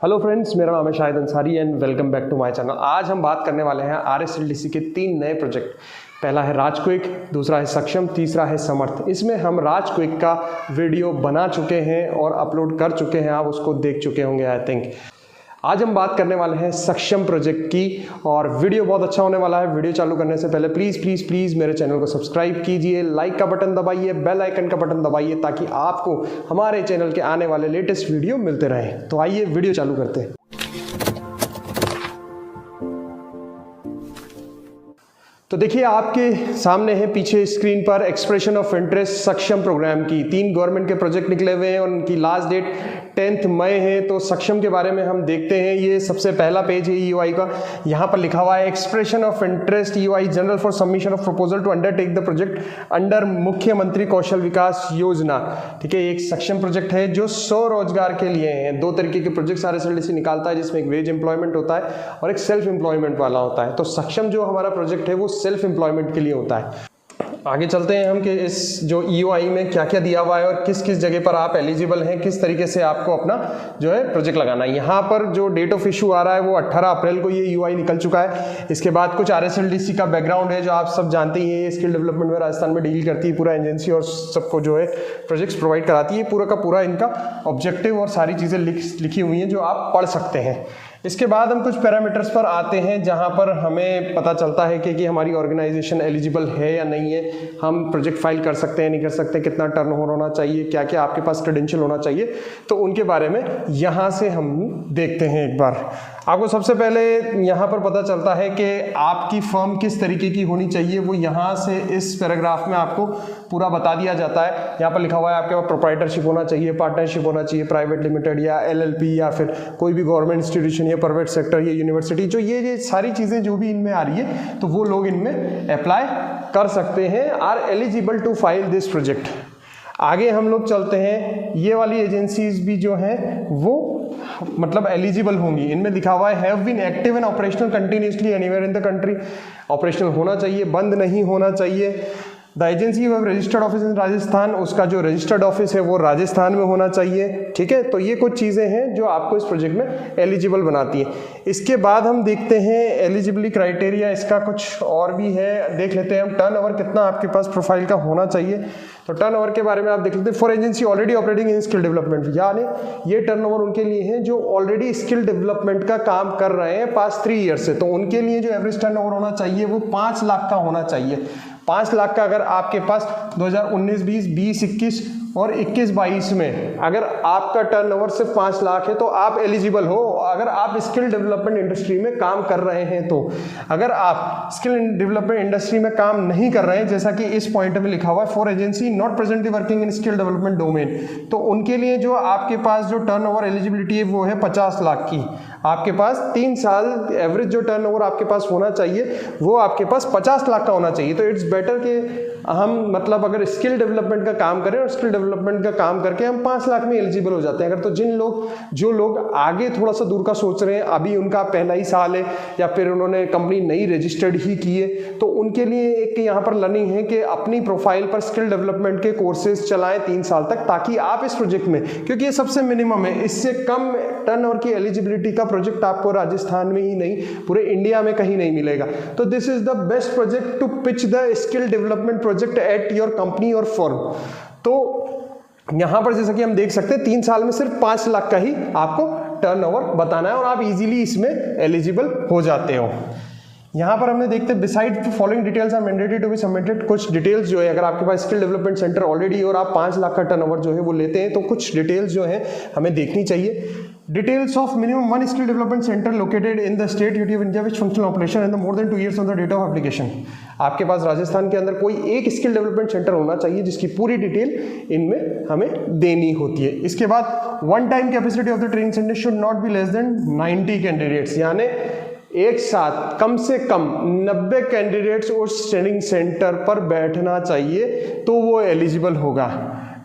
Hello friends, मेरा नाम है Shahid Ansari and welcome back to my channel. आज हम बात करने वाले हैं RSLDC के 3 नए प्रोजेक्ट। पहला है राज क्विक, दूसरा है सक्षम, तीसरा है समर्थ। इसमें हम राज क्विक का वीडियो बना चुके हैं और अपलोड कर चुके हैं, आप उसको देख चुके होंगे आई थिंक। आज हम बात करने वाले हैं सक्षम प्रोजेक्ट की और वीडियो बहुत अच्छा होने वाला है। वीडियो चालू करने से पहले प्लीज़ मेरे चैनल को सब्सक्राइब कीजिए, लाइक का बटन दबाइए, बेल आइकन का बटन दबाइए ताकि आपको हमारे चैनल के आने वाले लेटेस्ट वीडियो मिलते रहें। तो आइए वीडियो चालू करते हैं। तो देखिए आपके सामने है पीछे स्क्रीन पर एक्सप्रेशन ऑफ इंटरेस्ट सक्षम प्रोग्राम की 3 गवर्नमेंट के प्रोजेक्ट निकले हुए हैं और उनकी लास्ट डेट 10 मई है। तो सक्षम के बारे में हम देखते हैं। ये सबसे पहला पेज है EOI का। यहाँ पर लिखा हुआ है expression of interest EOI general for submission of proposal to undertake the project under मुख्यमंत्री कौशल विकास योजना। ठीक है, एक सक्षम प्रोजेक्ट है जो स्वरोजगार के लिए है। 2 तरीके के प्रोजेक्ट RSLDC निकालता है, जिसमें एक वेज एम्प्लॉयमेंट होता है और एक सेल्फ एम्प्लॉयमेंट वाला होता है। तो सक्षम जो हमारा प्रोजेक्ट है वो सेल्फ एम्प्लॉयमेंट के लिए होता है। आगे चलते हैं हम कि इस जो EOI में क्या क्या दिया हुआ है और किस किस जगह पर आप एलिजिबल हैं, किस तरीके से आपको अपना जो है प्रोजेक्ट लगाना है। यहाँ पर जो डेट ऑफ इशू आ रहा है वो 18 अप्रैल को ये EOI निकल चुका है। इसके बाद कुछ RSLDC का बैकग्राउंड है जो आप सब जानते ही हैं। ये स्किल डेवलपमेंट में राजस्थान में डील करती है पूरा एजेंसी और सबको जो है प्रोजेक्ट्स प्रोवाइड कराती है। पूरा का पूरा इनका ऑब्जेक्टिव और सारी चीज़ें लिखी हुई हैं जो आप पढ़ सकते हैं। इसके बाद हम कुछ पैरामीटर्स पर आते हैं जहां पर हमें पता चलता है कि हमारी ऑर्गेनाइजेशन एलिजिबल है या नहीं है, हम प्रोजेक्ट फाइल कर सकते हैं नहीं कर सकते, कितना टर्नओवर होना चाहिए, क्या क्या आपके पास क्रेडेंशियल होना चाहिए। तो उनके बारे में यहाँ से हम देखते हैं। एक बार आपको सबसे पहले यहाँ पर पता चलता है कि आपकी फर्म किस तरीके की होनी चाहिए, वो यहाँ से इस पैराग्राफ में आपको पूरा बता दिया जाता है। यहाँ पर लिखा हुआ है आपके पास प्रोप्राइटरशिप होना चाहिए, पार्टनरशिप होना चाहिए, प्राइवेट लिमिटेड या LLP या फिर कोई भी गवर्नमेंट इंस्टीट्यूशन या प्राइवेट सेक्टर या यूनिवर्सिटी, जो ये सारी चीज़ें जो भी इनमें आ रही है तो वो लोग इनमें अप्लाई कर सकते हैं, are eligible to file this project. आगे हम लोग चलते हैं, ये वाली एजेंसीज भी जो हैं वो मतलब एलिजिबल होंगी। इनमें लिखा हुआ है have been active and operational continuously anywhere in the country. Operational होना चाहिए, बंद नहीं होना चाहिए। The agency have registered office in Rajasthan, उसका जो रजिस्टर्ड ऑफिस है वो राजस्थान में होना चाहिए। ठीक है, तो ये कुछ चीज़ें हैं जो आपको इस प्रोजेक्ट में एलिजिबल बनाती हैं। इसके बाद हम देखते हैं एलिजिबिलिटी क्राइटेरिया, इसका कुछ और भी है, देख लेते हैं हम। टर्नओवर कितना आपके पास प्रोफाइल का होना चाहिए, तो टर्नओवर के बारे में आप देख लेते हैं। For agency already operating in skill development, यानी ये टर्नओवर उनके लिए है जो ऑलरेडी स्किल डेवलपमेंट का काम कर रहे हैं पास्ट 3 ईयर से। तो उनके लिए जो एवरेज टर्नओवर होना चाहिए वो 5 लाख का होना चाहिए। 5 लाख का अगर आपके पास 2019-20, 20-21 और 21-22 में अगर आपका टर्नओवर सिर्फ 5 लाख है तो आप एलिजिबल हो। अगर आप स्किल डेवलपमेंट इंडस्ट्री में काम कर रहे हैं तो। अगर आप स्किल डेवलपमेंट इंडस्ट्री में काम नहीं कर रहे हैं, जैसा कि इस पॉइंट में लिखा हुआ है for agency not presently working in skill development domain, तो उनके लिए जो आपके पास जो टर्नओवर एलिजिबिलिटी है वो है 50 लाख की। आपके पास 3 साल एवरेज जो टर्नओवर आपके पास होना चाहिए वो आपके पास 50 लाख का होना चाहिए। तो इट्स बेटर कि हम मतलब अगर स्किल डेवलपमेंट का काम करें और स्किल डेवलपमेंट का काम करके हम 5 लाख में एलिजिबल हो जाते हैं। अगर तो जो लोग आगे थोड़ा सा दूर का सोच रहे हैं, अभी उनका पहला ही साल है या फिर उन्होंने कंपनी नई रजिस्टर्ड ही की है, तो उनके लिए एक यहाँ पर लर्निंग है कि अपनी प्रोफाइल पर स्किल डेवलपमेंट के कोर्सेज चलाएं 3 साल तक, ताकि आप इस प्रोजेक्ट में, क्योंकि ये सबसे मिनिमम है, इससे कम टर्नओवर की एलिजिबिलिटी का प्रोजेक्ट आपको राजस्थान में ही नहीं पूरे इंडिया में कहीं नहीं मिलेगा। तो this is the best project to pitch the skill development project at your company और फर्म। तो यहां पर जैसा कि हम देख सकते हैं 3 साल में सिर्फ 5 लाख का ही आपको टर्नओवर बताना है और आप इजीली इसमें एलिजिबल हो जाते हो। यहाँ पर हमने देखते हैं besides following details are mandatory to be submitted. कुछ डिटेल्स जो है, अगर आपके पास स्किल डेवलपमेंट सेंटर ऑलरेडी और आप 5 लाख का टर्नओवर जो है वो लेते हैं तो कुछ डिटेल्स जो है हमें देखनी चाहिए। Details of minimum 1 skill development centre located in the state UT of India which functional operation in the more than 2 years on the date of application. आपके पास राजस्थान के अंदर कोई एक स्किल डेवलपमेंट सेंटर होना चाहिए जिसकी पूरी डिटेल इनमें हमें देनी होती है। इसके बाद 1 time capacity of the training centre should not be less than 90 candidates, यानी एक साथ कम से कम 90 कैंडिडेट्स उस ट्रेनिंग सेंटर पर बैठना चाहिए तो वो एलिजिबल होगा।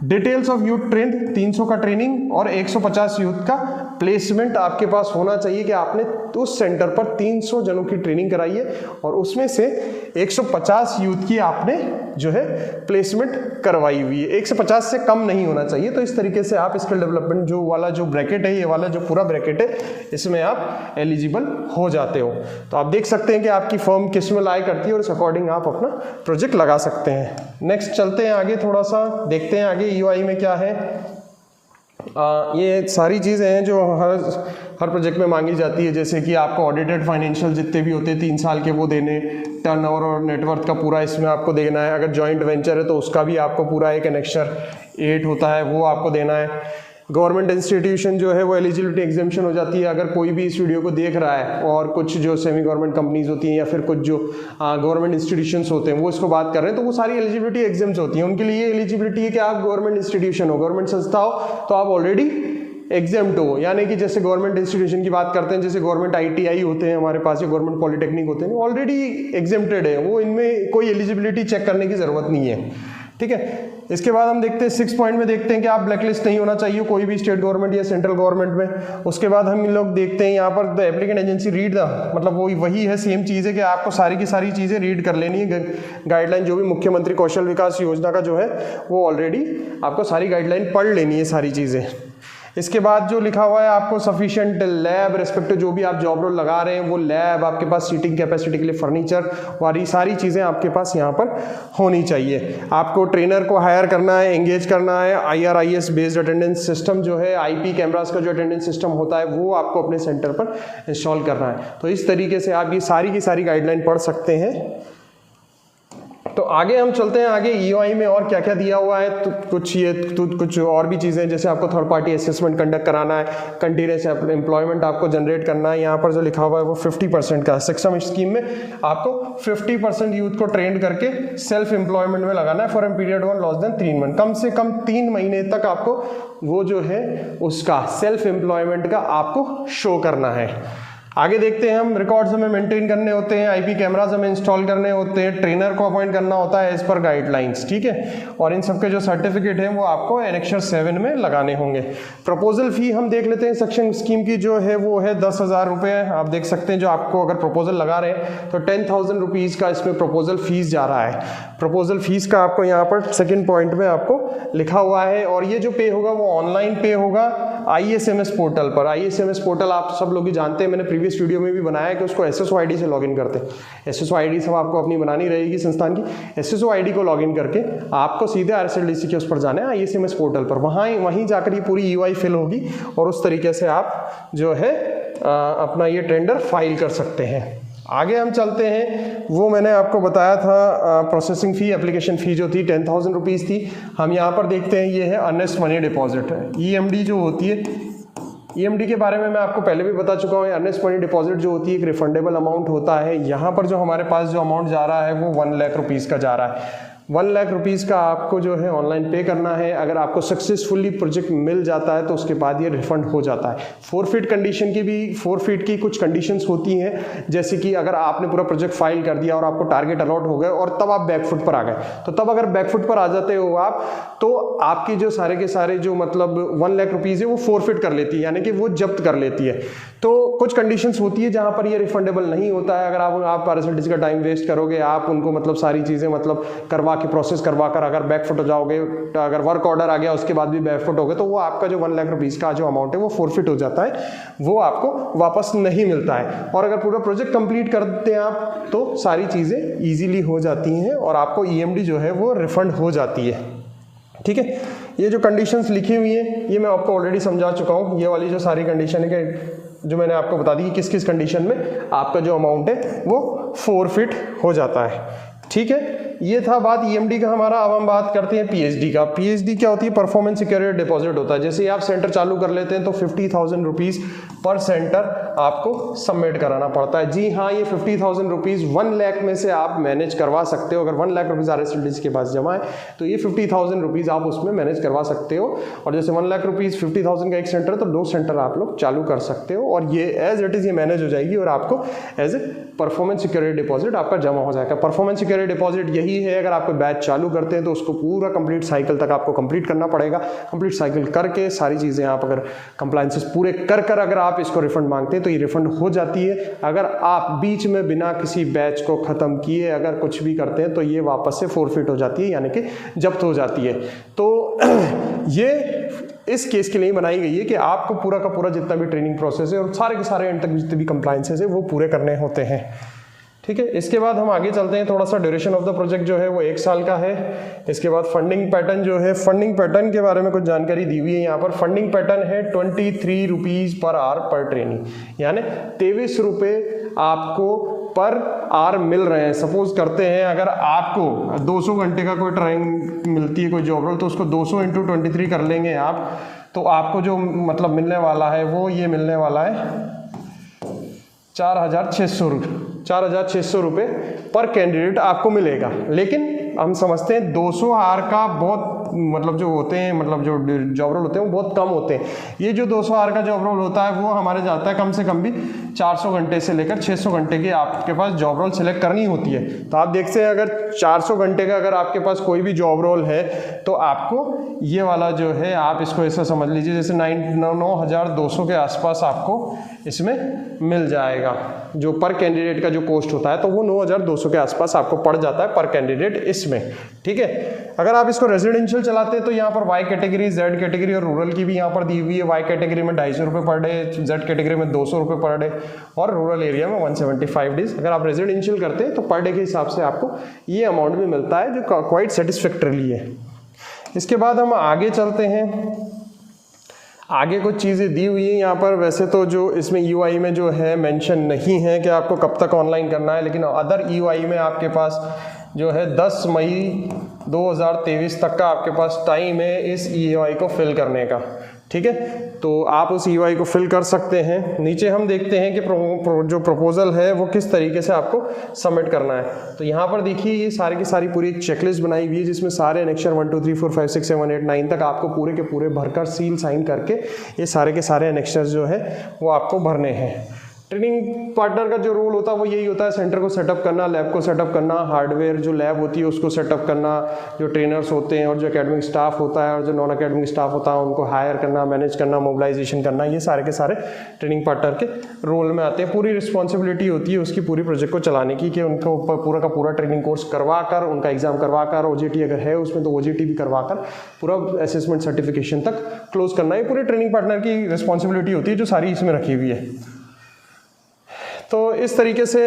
डिटेल्स ऑफ यूथ ट्रेन 300 का ट्रेनिंग और 150 यूथ का प्लेसमेंट आपके पास होना चाहिए कि आपने उस सेंटर पर 300 जनों की ट्रेनिंग कराई है और उसमें से 150 यूथ की आपने जो है प्लेसमेंट करवाई हुई है। 150 से कम नहीं होना चाहिए। तो इस तरीके से आप स्किल डेवलपमेंट जो वाला जो ब्रैकेट है, ये वाला जो पूरा ब्रैकेट है, इसमें आप एलिजिबल हो जाते हो। तो आप देख सकते हैं कि आपकी फर्म किस में लाई करती है और इस अकॉर्डिंग आप अपना प्रोजेक्ट लगा सकते हैं। नेक्स्ट चलते हैं आगे, थोड़ा सा देखते हैं आगे ईओआई में क्या है। ये सारी चीज़ें हैं जो हर प्रोजेक्ट में मांगी जाती है, जैसे कि आपको ऑडिटेड फाइनेंशियल जितने भी होते हैं 3 साल के वो देने, टर्नओवर और नेटवर्थ का पूरा इसमें आपको देना है। अगर जॉइंट वेंचर है तो उसका भी आपको पूरा एक एनेक्सर 8 होता है वो आपको देना है। गवर्नमेंट इंस्टीट्यूशन जो है वो एलिजिबिलिटी एग्जाम्पशन हो जाती है। अगर कोई भी इस वीडियो को देख रहा है और कुछ जो सेमी गवर्नमेंट कंपनीज होती हैं या फिर कुछ जो गवर्नमेंट इंस्टीट्यूशंस होते हैं वो इसको बात कर रहे हैं, तो वो सारी एलिजिबिलिटी एग्जाम्स होती हैं। उनके लिए एलिजिबिलिटी है कि आप गवर्नमेंट इंस्टीट्यूशन हो, गवर्नमेंट संस्था हो, तो आप ऑलरेडी एग्जाम्ड हो। यानी कि जैसे गवर्नमेंट इंस्टीट्यूशन की बात करते हैं, जैसे गवर्नमेंट ITI होते हैं हमारे पास या गवर्नमेंट पॉलिटेक्निक होते हैं, ऑलरेडी एग्जाम्प्टेड है, वो इनमें कोई एलिजिबिलिटी चेक करने की जरूरत नहीं है। ठीक है, इसके बाद हम देखते हैं 6 पॉइंट में देखते हैं कि आप ब्लैकलिस्ट नहीं होना चाहिए कोई भी स्टेट गवर्नमेंट या सेंट्रल गवर्नमेंट में। उसके बाद हम इन लोग देखते हैं यहाँ पर the applicant agency read the, मतलब वही है, सेम चीज़ है कि आपको सारी की सारी चीज़ें रीड कर लेनी है। गाइडलाइन जो भी मुख्यमंत्री कौशल विकास योजना का जो है वो ऑलरेडी आपको सारी गाइडलाइन पढ़ लेनी है सारी चीज़ें। इसके बाद जो लिखा हुआ है आपको सफिशिएंट लैब रिस्पेक्टिव जो भी आप जॉब रोल लगा रहे हैं वो लैब, आपके पास सीटिंग कैपेसिटी के लिए फर्नीचर, वाली सारी चीज़ें आपके पास यहाँ पर होनी चाहिए। आपको ट्रेनर को हायर करना है, एंगेज करना है। IRIS बेस्ड अटेंडेंस सिस्टम जो है, IP कैमरास का जो अटेंडेंस सिस्टम होता है वो आपको अपने सेंटर पर इंस्टॉल करना है। तो इस तरीके से आप ये सारी की सारी गाइडलाइन पढ़ सकते हैं। तो आगे हम चलते हैं, आगे EOI में और क्या क्या दिया हुआ है। तो कुछ और भी चीज़ें, जैसे आपको थर्ड पार्टी असेसमेंट कंडक्ट कराना है, कंटिन्यूस एम्प्लॉयमेंट आपको जनरेट करना है। यहाँ पर जो लिखा हुआ है वो 50% का है। सक्षम स्कीम में आपको 50% यूथ को ट्रेंड करके सेल्फ एम्प्लॉयमेंट में लगाना है for a period of less than 3 month. कम से कम 3 महीने तक आपको वो जो है उसका सेल्फ एम्प्लॉयमेंट का आपको शो करना है। आगे देखते हैं हम, रिकॉर्ड्स हमें मेंटेन करने होते हैं, IP कैमरास हमें इंस्टॉल करने होते हैं, ट्रेनर को अपॉइंट करना होता है एज पर गाइडलाइंस। ठीक है, और इन सबके जो सर्टिफिकेट हैं वो आपको एनेक्सर 7 में लगाने होंगे। प्रपोजल फी हम देख लेते हैं, सक्षम स्कीम की जो है वो है 10,000 रुपये। आप देख सकते हैं जो आपको अगर प्रपोजल लगा रहे हैं तो 10,000 रुपीज़ का इसमें प्रपोजल फीस जा रहा है। प्रपोजल फीस का आपको यहाँ पर 2nd पॉइंट में आपको लिखा हुआ है। और ये जो पे होगा वो ऑनलाइन पे होगा ISMS पोर्टल पर। ISMS पोर्टल आप सब लोग ही जानते हैं, मैंने प्रीवियस वीडियो में भी बनाया कि उसको SSO ID से लॉगिन करते हैं। SSO ID सब आपको अपनी बनानी रहेगी संस्थान की। SSO ID को लॉगिन करके आपको सीधे RSLDC के उस पर जाना है, ISMS पोर्टल पर। वहीं जाकर ये पूरी EOI फिल होगी और उस तरीके से आप जो है अपना ये टेंडर फाइल कर सकते हैं। आगे हम चलते हैं, वो मैंने आपको बताया था प्रोसेसिंग फ़ी, एप्लीकेशन फ़ी जो थी 10,000 रुपीज़ थी। हम यहाँ पर देखते हैं ये है अर्नेस्ट मनी डिपॉजिट है। EMD जो होती है, EMD के बारे में मैं आपको पहले भी बता चुका हूँ। अर्नेस्ट मनी डिपॉजिट जो होती है एक रिफंडेबल अमाउंट होता है। यहाँ पर जो हमारे पास जो अमाउंट जा रहा है वो 1 लाख रुपीज़ का जा रहा है। 1 लाख रुपीज़ का आपको जो है ऑनलाइन पे करना है। अगर आपको सक्सेसफुली प्रोजेक्ट मिल जाता है तो उसके बाद ये रिफंड हो जाता है। फोरफिट कंडीशन की भी, फोरफिट की कुछ कंडीशंस होती हैं, जैसे कि अगर आपने पूरा प्रोजेक्ट फाइल कर दिया और आपको टारगेट अलॉट हो गए और तब आप बैकफुट पर आ गए, तो तब अगर बैकफुट पर आ जाते हो आप, तो आपकी जो सारे के सारे जो मतलब 1 लाख रुपीज़ है वो फोरफिट कर लेती है, यानी कि वो जब्त कर लेती है। तो कुछ कंडीशंस होती है जहाँ पर ये रिफंडेबल नहीं होता है। अगर आप RSLDC का टाइम वेस्ट करोगे, आप उनको मतलब सारी चीज़ें मतलब करवा के प्रोसेस करवा कर अगर बैकफुट हो जाओगे, अगर वर्क ऑर्डर आ गया उसके बाद भी बैकफुट हो गए, तो वो आपका जो 1 लाख रुपीज़ का जो अमाउंट है वो फोरफिट हो जाता है, वो आपको वापस नहीं मिलता है। और अगर पूरा प्रोजेक्ट कंप्लीट करते हैं आप तो सारी चीज़ें ईजीली हो जाती हैं और आपको EMD जो है वो रिफंड हो जाती है। ठीक है, ये जो कंडीशंस लिखी हुई हैं ये मैं आपको ऑलरेडी समझा चुका हूँ। ये वाली जो सारी कंडीशन है कि जो मैंने आपको बता दी कि किस किस कंडीशन में आपका जो अमाउंट है वो फोरफिट हो जाता है। ठीक है, ये था बात EMD का हमारा। अब हम बात करते हैं PhD का। PhD क्या होती है? परफॉर्मेंस सिक्योरिटी डिपॉजिट होता है। जैसे आप सेंटर चालू कर लेते हैं तो 50,000 रुपीज़ पर सेंटर आपको सबमिट कराना पड़ता है। जी हाँ, ये 50,000 रुपीज़ 1 लाख में से आप मैनेज करवा सकते हो। अगर 1 लाख रुपीज़ RSLDC के पास जमा है तो ये 50,000 रुपीज़ आप उसमें मैनेज करवा सकते हो। और जैसे 1 लाख रुपीज़ 50,000 का एक सेंटर है तो 2 सेंटर आप लोग चालू कर सकते हो और ये एज इट इज़ ये मैनेज हो जाएगी और आपको as a performance security deposit आपका जमा हो जाएगा। परफॉर्मेंस सिक्योरिटी डिपॉजिट यही है, अगर आप कोई बैच चालू करते हैं तो उसको पूरा कंप्लीट साइकिल तक आपको कंप्लीट करना पड़ेगा। कंप्लीट साइकिल करके सारी चीज़ें आप अगर कंप्लायंसेस पूरे कर अगर आप इसको रिफंड मांगते हैं तो ये रिफंड हो जाती है। अगर आप बीच में बिना किसी बैच को ख़त्म किए अगर कुछ भी करते हैं तो ये वापस से फोरफिट हो जाती है, यानी कि जब्त हो जाती है। तो ये इस केस के लिए बनाई गई है कि आपको पूरा का पूरा जितना भी ट्रेनिंग प्रोसेस है और सारे के सारे एंड तक जितने भी कंप्लायंसेस है वो पूरे करने होते हैं। ठीक है, इसके बाद हम आगे चलते हैं। थोड़ा सा ड्यूरेशन ऑफ द प्रोजेक्ट जो है वो 1 साल का है। इसके बाद फंडिंग पैटर्न जो है, फंडिंग पैटर्न के बारे में कुछ जानकारी दी हुई है यहाँ पर। फंडिंग पैटर्न है 23 रुपीज़ पर आवर पर ट्रेनिंग, यानी 23 रुपये आपको पर आवर मिल रहे हैं। सपोज करते हैं अगर आपको 200 घंटे का कोई ट्रेनिंग मिलती है कोई जॉब रोल, तो उसको 200 × 23 कर लेंगे आप, तो आपको जो मतलब मिलने वाला है वो ये मिलने वाला है 4,600 रुपये पर कैंडिडेट आपको मिलेगा। लेकिन हम समझते हैं 200 आवर का बहुत मतलब जो होते हैं, मतलब जो जॉब रोल होते हैं वो बहुत कम होते हैं। ये जो 200 आवर का जॉब रोल होता है वो हमारे जाता है कम से कम भी 400 घंटे से लेकर 600 घंटे की आपके पास जॉब रोल सिलेक्ट करनी होती है। तो आप देखते हैं अगर 400 घंटे का अगर आपके पास कोई भी जॉब रोल है तो आपको ये वाला जो है आप इसको ऐसा समझ लीजिए जैसे 9,200 के आसपास आपको इसमें मिल जाएगा। जो पर कैंडिडेट का जो कॉस्ट होता है तो वो 9,200 के आसपास आपको पड़ जाता है पर कैंडिडेट इसमें। ठीक है, अगर आप इसको रेजिडेंशियल चलाते हैं तो यहाँ पर वाई कैटेगरी, जेड कैटेगरी और रूरल की भी यहाँ पर दी हुई है। वाई कैटेगरी में 250 रुपये पर डे, जेड कैटेगरी में 200 रुपये पर डे और रूरल एरिया में 175 डेज। अगर आप रेजिडेंशियल करते हैं तो पर डे के हिसाब से आपको ये अमाउंट भी मिलता है जो क्वाइट सेटिस्फैक्टरीली है। इसके बाद हम आगे चलते हैं। आगे कुछ चीज़ें दी हुई है यहाँ पर। वैसे तो जो इसमें ईओआई में जो है मेंशन नहीं है कि आपको कब तक ऑनलाइन करना है, लेकिन अदर ईओआई में आपके पास जो है 10 मई 2023 तक का आपके पास टाइम है इस ईओआई को फिल करने का। ठीक है, तो आप उस ईओआई को फिल कर सकते हैं। नीचे हम देखते हैं कि जो प्रपोजल है वो किस तरीके से आपको सबमिट करना है। तो यहाँ पर देखिए ये सारी की सारी पूरी एक चेकलिस्ट बनाई हुई है जिसमें सारे एनेक्चर 1 2 3 4 5 6 7 8 9 तक आपको पूरे के पूरे भरकर सील साइन करके ये सारे के सारे एनेक्चर जो है वो आपको भरने हैं। ट्रेनिंग पार्टनर का जो रोल होता है वो यही होता है, सेंटर को सेटअप करना, लैब को सेटअप करना, हार्डवेयर जो लैब होती है उसको सेटअप करना, जो ट्रेनर्स होते हैं और जो एकेडमिक स्टाफ होता है और जो नॉन एकेडमिक स्टाफ होता है उनको हायर करना, मैनेज करना, मोबिलाइजेशन करना, ये सारे के सारे ट्रेनिंग पार्टनर के रोल में आते हैं। पूरी रिस्पॉन्सिबिलिटी होती है उसकी पूरी प्रोजेक्ट को चलाने की कि उनको पूरा का पूरा ट्रेनिंग कोर्स करवा कर, उनका एग्जाम करवा कर, ओजीटी अगर है उसमें तो ओजीटी भी करवा कर पूरा असेसमेंट सर्टिफिकेशन तक क्लोज करना। ये पूरी ट्रेनिंग पार्टनर की रिस्पॉन्सिबिलिटी होती है जो सारी इसमें रखी हुई है। तो इस तरीके से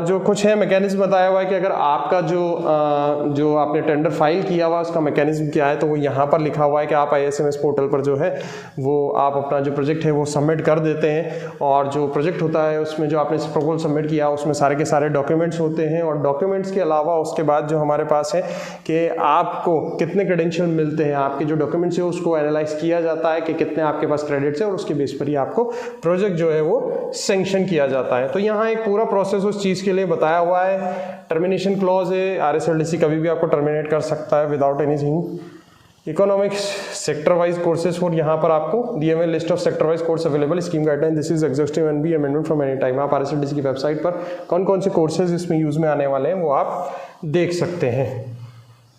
जो कुछ है मैकेनिज्म बताया हुआ है कि अगर आपका जो आपने टेंडर फाइल किया हुआ उसका मैकेनिज्म क्या है, तो वो यहाँ पर लिखा हुआ है कि आप ISMS पोर्टल पर जो है वो आप अपना जो प्रोजेक्ट है वो सबमिट कर देते हैं। और जो प्रोजेक्ट होता है उसमें जो आपने प्रपोजल सबमिट किया उसमें सारे के सारे डॉक्यूमेंट्स होते हैं। और डॉक्यूमेंट्स के अलावा उसके बाद जो हमारे पास है कि आपको कितने क्रेडेंशियल मिलते हैं, आपके जो डॉक्यूमेंट्स है उसको एनालाइज किया जाता है कि कितने आपके पास क्रेडिट्स है और उसके बेस पर ही आपको प्रोजेक्ट जो है वो सेंक्शन किया जाता है। तो यहाँ एक पूरा प्रोसेस उस चीज़ के लिए बताया हुआ है। टर्मिनेशन क्लॉज है, RSLDC कभी भी आपको टर्मिनेट कर सकता है without anything. Economics sector wise courses for, यहाँ पर आपको दिए हुए list of sector wise course available, scheme guideline, this is exhaustive and be amendment from any time. आप RSLDC की वेबसाइट पर कौन कौन से कोर्सेज इसमें यूज में आने वाले हैं वो आप देख सकते हैं।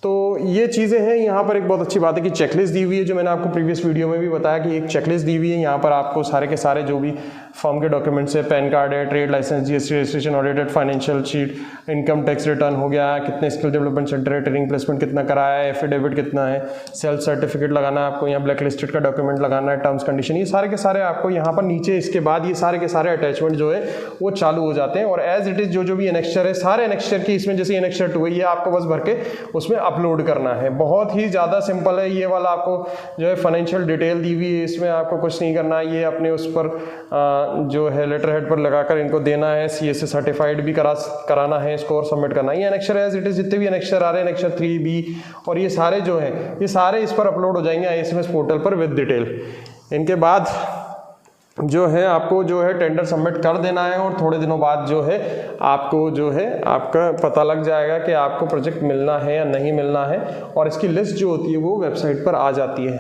तो ये चीज़ें हैं। यहाँ पर एक बहुत अच्छी बात है कि चेकलिस्ट दी हुई है, जो मैंने आपको प्रीवियस वीडियो में भी बताया कि एक चेकलिस्ट दी हुई है। यहाँ पर आपको सारे के सारे जो भी फॉर्म के डॉक्यूमेंट्स है, पैन कार्ड है, trade licence, GST registration, audited financial sheet, income tax return हो गया, कितने स्किल डेवलपमेंट सेंटर है, ट्रेनिंग प्लेसमेंट कितना कराया है, एफिडेविट कितना है, सेल्फ सर्टिफिकेट लगाना है आपको, यहाँ ब्लैक लिस्टेड का डॉक्यूमेंट लगाना है, टर्म्स कंडीशन, ये सारे के सारे आपको यहाँ पर नीचे इसके बाद ये सारे के सारे अटैचमेंट जो है वो चालू हो जाते हैं। और एज इट इज़ जो भी एनेक्स्चर है, सारे एनेक्स्चर की इसमें जैसे एनेक्स्चर 2 है ये आपको बस भर के उसमें अपलोड करना है। बहुत ही ज़्यादा सिंपल है। ये वाला आपको जो है फाइनेंशियल डिटेल दी हुई है, इसमें आपको कुछ नहीं करना है। ये अपने उस पर जो है लेटर हेड पर लगाकर इनको देना है, CA से सर्टिफाइड भी कराना है इसको और सबमिट करना है। ये एनेक्स्चर एज इट इज जितने भी एनेक्स्चर आ रहे हैं, एनेक्स्चर 3B और ये सारे जो हैं ये सारे इस पर अपलोड हो जाएंगे ISMS पोर्टल पर विद डिटेल। इनके बाद जो है आपको जो है टेंडर सबमिट कर देना है और थोड़े दिनों बाद जो है आपको जो है आपका पता लग जाएगा कि आपको प्रोजेक्ट मिलना है या नहीं मिलना है। और इसकी लिस्ट जो होती है वो वेबसाइट पर आ जाती है।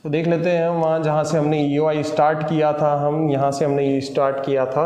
तो देख लेते हैं हम वहाँ जहाँ से हमने EOI स्टार्ट किया था, हम यहाँ से हमने ये स्टार्ट किया था।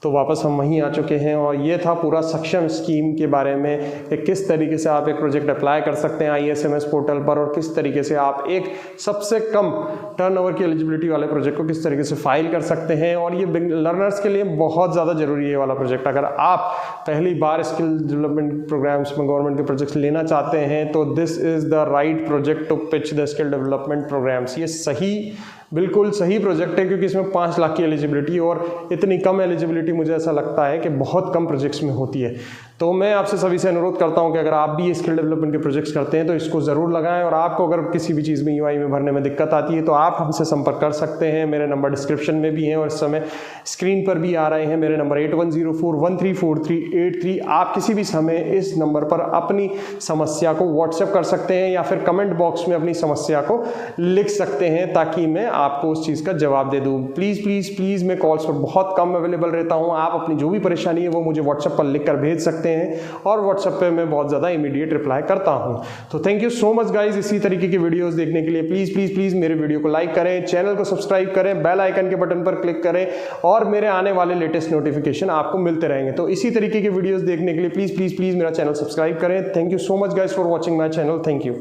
तो वापस हम वहीं आ चुके हैं और ये था पूरा सक्षम स्कीम के बारे में कि किस तरीके से आप एक प्रोजेक्ट अप्लाई कर सकते हैं ISMS पोर्टल पर और किस तरीके से आप एक सबसे कम टर्नओवर की एलिजिबिलिटी वाले प्रोजेक्ट को किस तरीके से फाइल कर सकते हैं। और ये लर्नर्स के लिए बहुत ज़्यादा ज़रूरी है ये वाला प्रोजेक्ट। अगर आप पहली बार स्किल डेवलपमेंट प्रोग्राम्स में गवर्नमेंट के प्रोजेक्ट्स लेना चाहते हैं तो this is the right project to pitch the skill development programmes. ये सही, बिल्कुल सही प्रोजेक्ट है क्योंकि इसमें 5 लाख की एलिजिबिलिटी, और इतनी कम एलिजिबिलिटी मुझे ऐसा लगता है कि बहुत कम प्रोजेक्ट्स में होती है। तो मैं आपसे सभी से अनुरोध करता हूं कि अगर आप भी स्किल डेवलपमेंट के प्रोजेक्ट्स करते हैं तो इसको ज़रूर लगाएं। और आपको अगर किसी भी चीज़ में UI में भरने में दिक्कत आती है तो आप हमसे संपर्क कर सकते हैं। मेरे नंबर डिस्क्रिप्शन में भी हैं और इस समय स्क्रीन पर भी आ रहे हैं मेरे नंबर 8104134383। आप किसी भी समय इस नंबर पर अपनी समस्या को व्हाट्सएप कर सकते हैं या फिर कमेंट बॉक्स में अपनी समस्या को लिख सकते हैं ताकि मैं आपको उस चीज़ का जवाब दे दूँ। प्लीज़ प्लीज़ प्लीज़, मैं कॉल्स पर बहुत कम अवेलेबल रहता हूँ। आप अपनी जो भी परेशानी है वो मुझे व्हाट्सएप पर लिख कर भेज सकते हैं और व्हाट्सएप पे मैं बहुत ज़्यादा इमीडिएट रिप्लाई करता हूँ। तो thank you so much guys इसी तरीके की वीडियोस देखने के लिए। प्लीज़ प्लीज़ प्लीज़ मेरे वीडियो को लाइक करें, चैनल को सब्सक्राइब करें, बेल आइकन के बटन पर क्लिक करें और मेरे आने वाले लेटेस्ट नोटिफिकेशन आपको मिलते रहेंगे। तो इसी तरीके के वीडियोज़ देखने के लिए प्लीज़ प्लीज़ प्लीज़ मेरा चैनल सब्सक्राइब करें। Thank you so much guys for watching my channel. Thank you.